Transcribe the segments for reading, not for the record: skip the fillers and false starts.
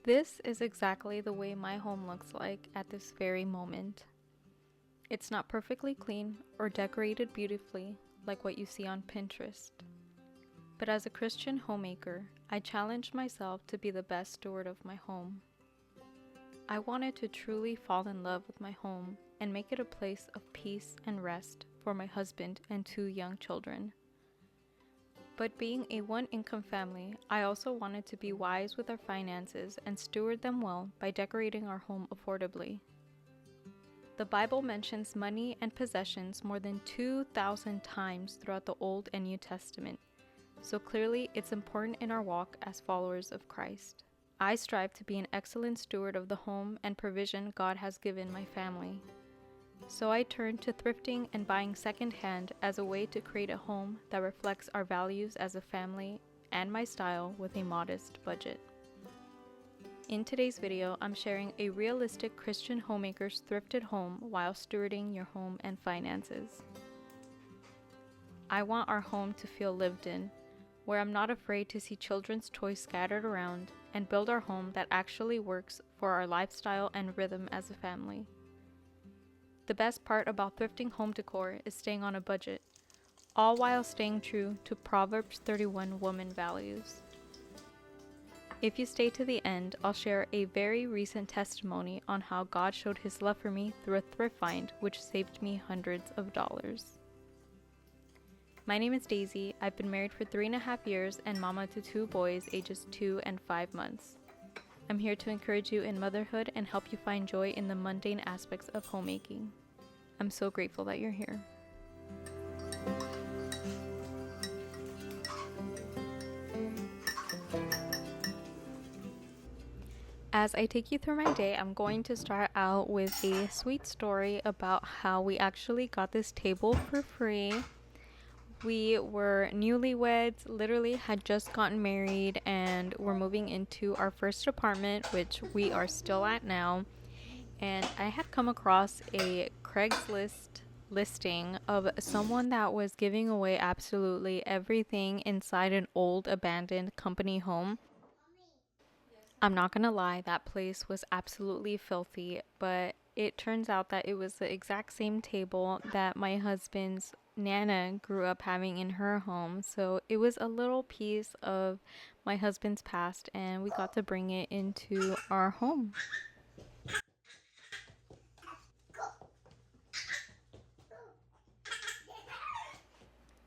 This is exactly the way my home looks like at this very moment. It's not perfectly clean or decorated beautifully like what you see on Pinterest. But as a Christian homemaker, I challenged myself to be the best steward of my home. I wanted to truly fall in love with my home and make it a place of peace and rest for my husband and 2 young children. But being a one-income family, I also wanted to be wise with our finances and steward them well by decorating our home affordably. The Bible mentions money and possessions more than 2,000 times throughout the Old and New Testament, so clearly it's important in our walk as followers of Christ. I strive to be an excellent steward of the home and provision God has given my family. So I turned to thrifting and buying secondhand as a way to create a home that reflects our values as a family and my style with a modest budget. In today's video, I'm sharing a realistic Christian homemaker's thrifted home while stewarding your home and finances. I want our home to feel lived in, where I'm not afraid to see children's toys scattered around, and build our home that actually works for our lifestyle and rhythm as a family. The best part about thrifting home decor is staying on a budget, all while staying true to Proverbs 31 woman values. If you stay to the end, I'll share a very recent testimony on how God showed his love for me through a thrift find which saved me hundreds of dollars. My name is Daisy. I've been married for 3.5 years and mama to 2 boys ages 2 and 5 months. I'm here to encourage you in motherhood and help you find joy in the mundane aspects of homemaking. I'm so grateful that you're here. As I take you through my day, I'm going to start out with a sweet story about how we actually got this table for free. We were newlyweds, literally had just gotten married, and we're moving into our first apartment, which we are still at now. And I had come across a Craigslist listing of someone that was giving away absolutely everything inside an old abandoned company home. I'm not gonna lie, that place was absolutely filthy, but it turns out that it was the exact same table that my husband's Nana grew up having in her home. So it was a little piece of my husband's past, and we got to bring it into our home.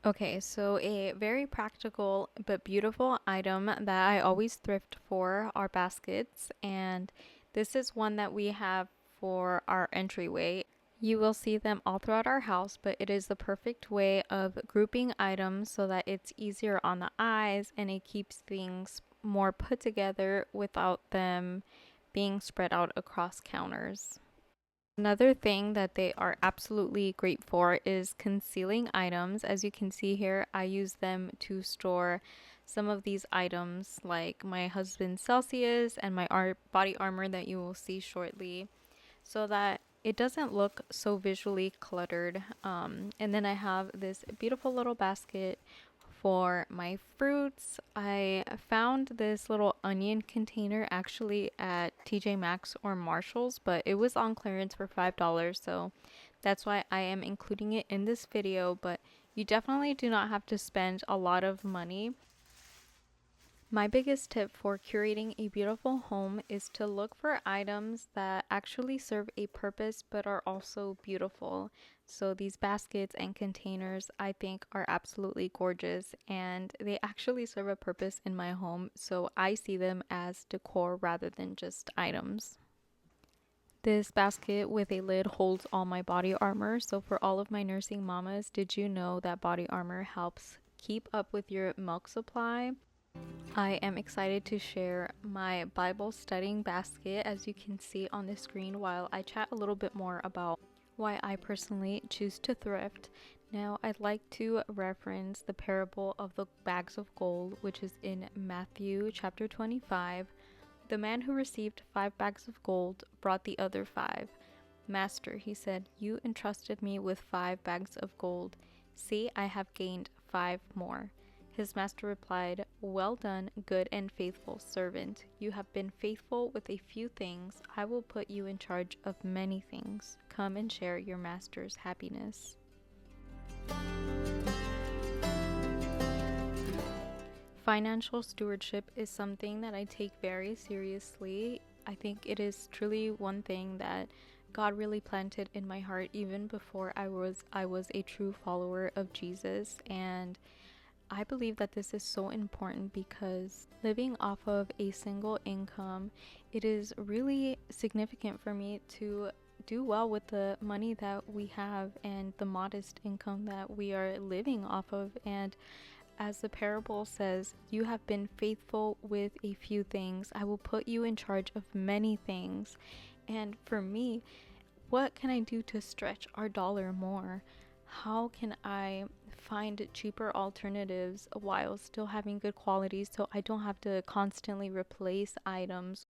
Okay, so a very practical but beautiful item that I always thrift for are baskets, and this is one that we have for our entryway. You will see them all throughout our house, but it is the perfect way of grouping items so that it's easier on the eyes and it keeps things more put together without them being spread out across counters. Another thing that they are absolutely great for is concealing items. As you can see here, I use them to store some of these items like my husband's Celsius and my body armor that you will see shortly, so that it doesn't look so visually cluttered. And then I have this beautiful little basket for my fruits. I found this little onion container actually at TJ Maxx or Marshall's, but it was on clearance for $5, so that's why I am including it in this video. But you definitely do not have to spend a lot of money. My biggest tip for curating a beautiful home is to look for items that actually serve a purpose but are also beautiful. So these baskets and containers I think are absolutely gorgeous, and they actually serve a purpose in my home, so I see them as decor rather than just items. This basket with a lid holds all my body armor. So for all of my nursing mamas, did you know that body armor helps keep up with your milk supply? I am excited to share my Bible studying basket, as you can see on the screen, while I chat a little bit more about why I personally choose to thrift. Now, I'd like to reference the parable of the bags of gold, which is in Matthew chapter 25. The man who received 5 bags of gold brought the other 5. Master, he said, you entrusted me with 5 bags of gold. See, I have gained 5 more. His master replied, "Well done, good and faithful servant. You have been faithful with a few things. I will put you in charge of many things. Come and share your master's happiness." Financial stewardship is something that I take very seriously. I think it is truly one thing that God really planted in my heart even before I was a true follower of Jesus, and I believe that this is so important because living off of a single income, it is really significant for me to do well with the money that we have and the modest income that we are living off of. And as the parable says, "You have been faithful with a few things. I will put you in charge of many things." And for me, what can I do to stretch our dollar more? How can I find cheaper alternatives while still having good quality so I don't have to constantly replace items?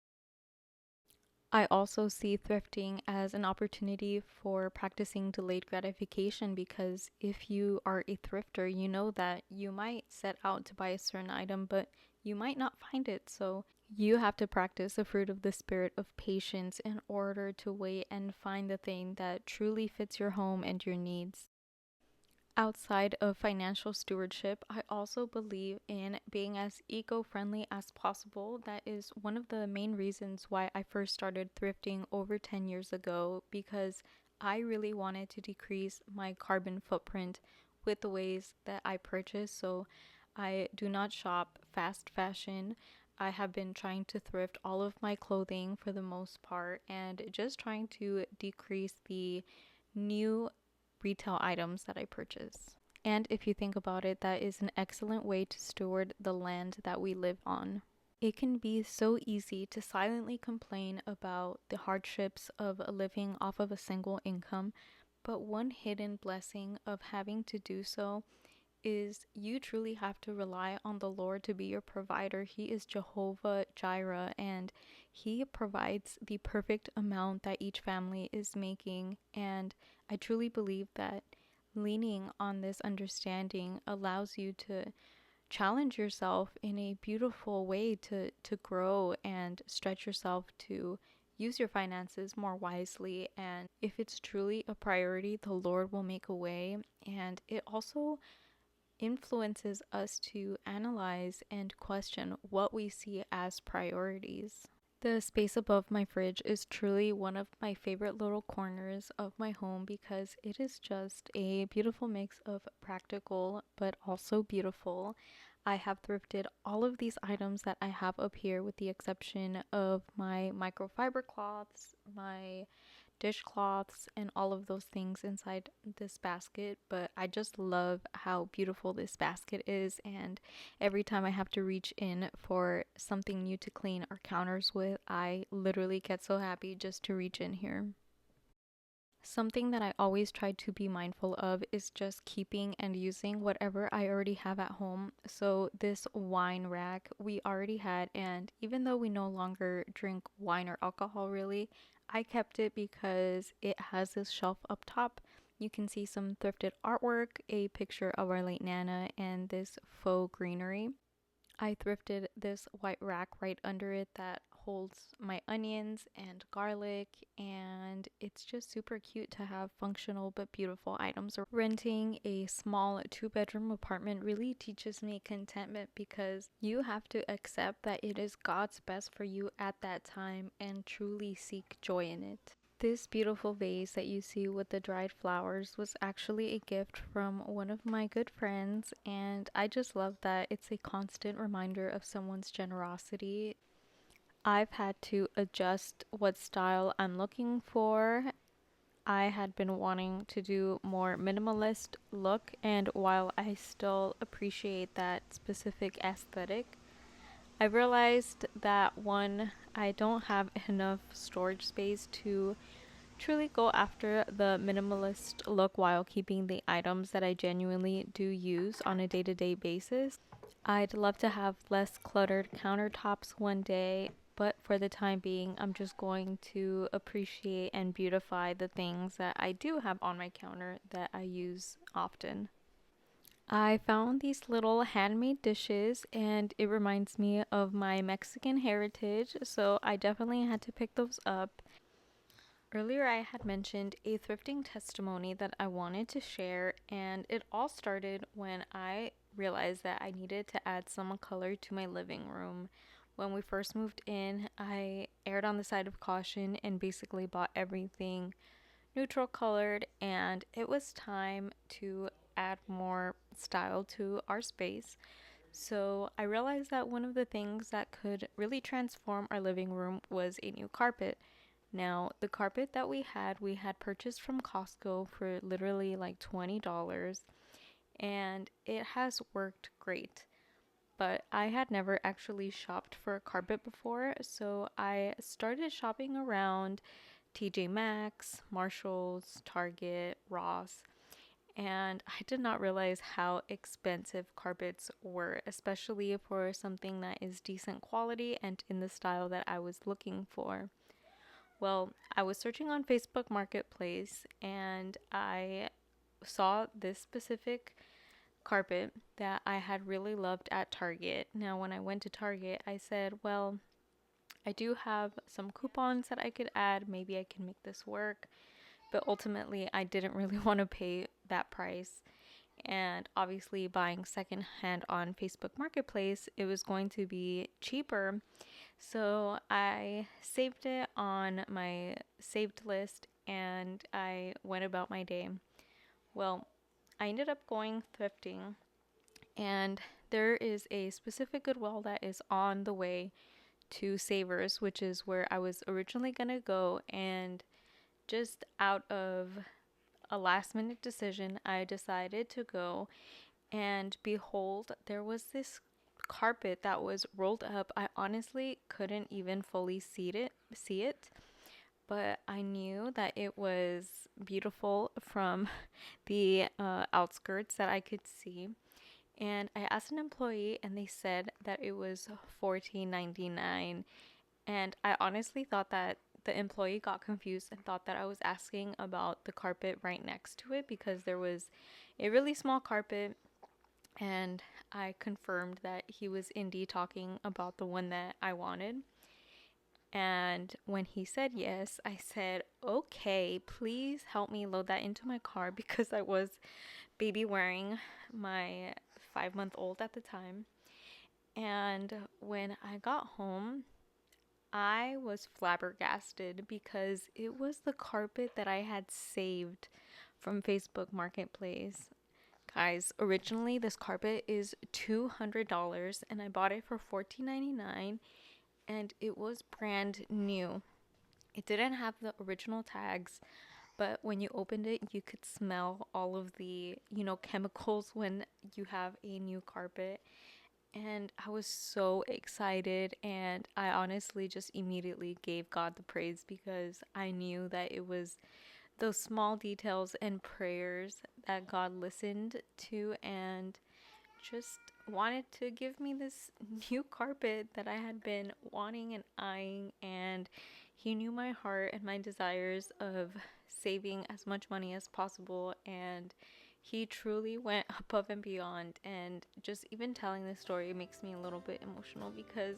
I also see thrifting as an opportunity for practicing delayed gratification, because if you are a thrifter, you know that you might set out to buy a certain item, but you might not find it. So you have to practice the fruit of the spirit of patience in order to wait and find the thing that truly fits your home and your needs. Outside of financial stewardship, I also believe in being as eco-friendly as possible. That is one of the main reasons why I first started thrifting over 10 years ago, because I really wanted to decrease my carbon footprint with the ways that I purchase. So I do not shop fast fashion. I have been trying to thrift all of my clothing for the most part and just trying to decrease the new retail items that I purchase. And if you think about it, that is an excellent way to steward the land that we live on. It can be so easy to silently complain about the hardships of living off of a single income, but one hidden blessing of having to do so is you truly have to rely on the Lord to be your provider. He is Jehovah Jireh, and He provides the perfect amount that each family is making. And I truly believe that leaning on this understanding allows you to challenge yourself in a beautiful way to grow and stretch yourself to use your finances more wisely. And if it's truly a priority, the Lord will make a way. And it also influences us to analyze and question what we see as priorities. The space above my fridge is truly one of my favorite little corners of my home because it is just a beautiful mix of practical but also beautiful. I have thrifted all of these items that I have up here with the exception of my microfiber cloths, my dishcloths, and all of those things inside this basket. But I just love how beautiful this basket is, and every time I have to reach in for something new to clean our counters with, I literally get so happy just to reach in here. Something that I always try to be mindful of is just keeping and using whatever I already have at home. So this wine rack we already had, and even though we no longer drink wine or alcohol really, I kept it because it has this shelf up top. You can see some thrifted artwork, a picture of our late Nana, and this faux greenery. I thrifted this white rack right under it that holds my onions and garlic, and it's just super cute to have functional but beautiful items. Renting a small 2-bedroom apartment really teaches me contentment because you have to accept that it is God's best for you at that time and truly seek joy in it. This beautiful vase that you see with the dried flowers was actually a gift from one of my good friends, and I just love that it's a constant reminder of someone's generosity. I've had to adjust what style I'm looking for. I had been wanting to do more minimalist look, and while I still appreciate that specific aesthetic, I realized that one, I don't have enough storage space to truly go after the minimalist look while keeping the items that I genuinely do use on a day-to-day basis. I'd love to have less cluttered countertops one day, but for the time being, I'm just going to appreciate and beautify the things that I do have on my counter that I use often. I found these little handmade dishes and it reminds me of my Mexican heritage, so I definitely had to pick those up. Earlier, I had mentioned a thrifting testimony that I wanted to share, and it all started when I realized that I needed to add some color to my living room. When we first moved in, I erred on the side of caution and basically bought everything neutral colored, and it was time to add more style to our space. So I realized that one of the things that could really transform our living room was a new carpet. Now, the carpet that we had purchased from Costco for literally like $20, and it has worked great. But I had never actually shopped for a carpet before, so I started shopping around TJ Maxx, Marshalls, Target, Ross, and I did not realize how expensive carpets were, especially for something that is decent quality and in the style that I was looking for. Well, I was searching on Facebook Marketplace and I saw this specific carpet that I had really loved at Target. Now, when I went to Target, I said, well, I do have some coupons that I could add. Maybe I can make this work. But ultimately, I didn't really want to pay that price. And obviously, buying secondhand on Facebook Marketplace, it was going to be cheaper. So I saved it on my saved list and I went about my day. Well, I ended up going thrifting, and there is a specific Goodwill that is on the way to Savers, which is where I was originally going to go. And just out of a last minute decision, I decided to go. And behold, there was this carpet that was rolled up. I honestly couldn't even fully see it, but I knew that it was beautiful from the outskirts that I could see. And I asked an employee, and they said that it was $14.99. And I honestly thought that the employee got confused and thought that I was asking about the carpet right next to it because there was a really small carpet, and I confirmed that he was indeed talking about the one that I wanted. And when he said yes, I said, okay, please help me load that into my car because I was baby wearing my 5-month old at the time. And when I got home, I was flabbergasted because it was the carpet that I had saved from Facebook Marketplace. Guys, originally this carpet is $200 and I bought it for $14.99 and it was brand new. It didn't have the original tags, but when you opened it, you could smell all of the, chemicals when you have a new carpet. And I was so excited, and I honestly just immediately gave God the praise because I knew that it was those small details and prayers that God listened to and just wanted to give me this new carpet that I had been wanting and eyeing. And He knew my heart and my desires of saving as much money as possible, and He truly went above and beyond. And just even telling this story makes me a little bit emotional because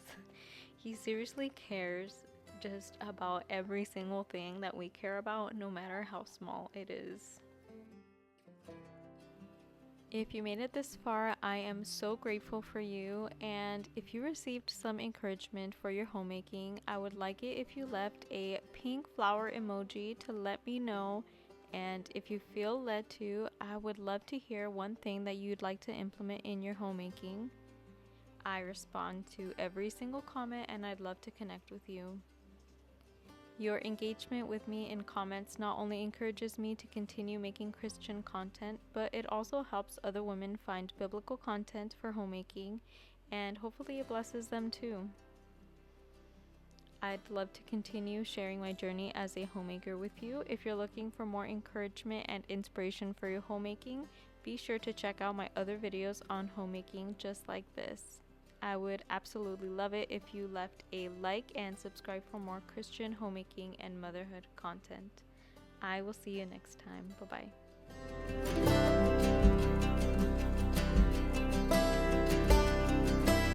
He seriously cares just about every single thing that we care about, no matter how small it is. If you made it this far, I am so grateful for you. And if you received some encouragement for your homemaking, I would like it if you left a pink flower emoji to let me know. And if you feel led to, I would love to hear one thing that you'd like to implement in your homemaking. I respond to every single comment and I'd love to connect with you. Your engagement with me in comments not only encourages me to continue making Christian content, but it also helps other women find biblical content for homemaking, and hopefully it blesses them too. I'd love to continue sharing my journey as a homemaker with you. If you're looking for more encouragement and inspiration for your homemaking, be sure to check out my other videos on homemaking just like this. I would absolutely love it if you left a like and subscribe for more Christian homemaking and motherhood content. I will see you next time. Bye-bye.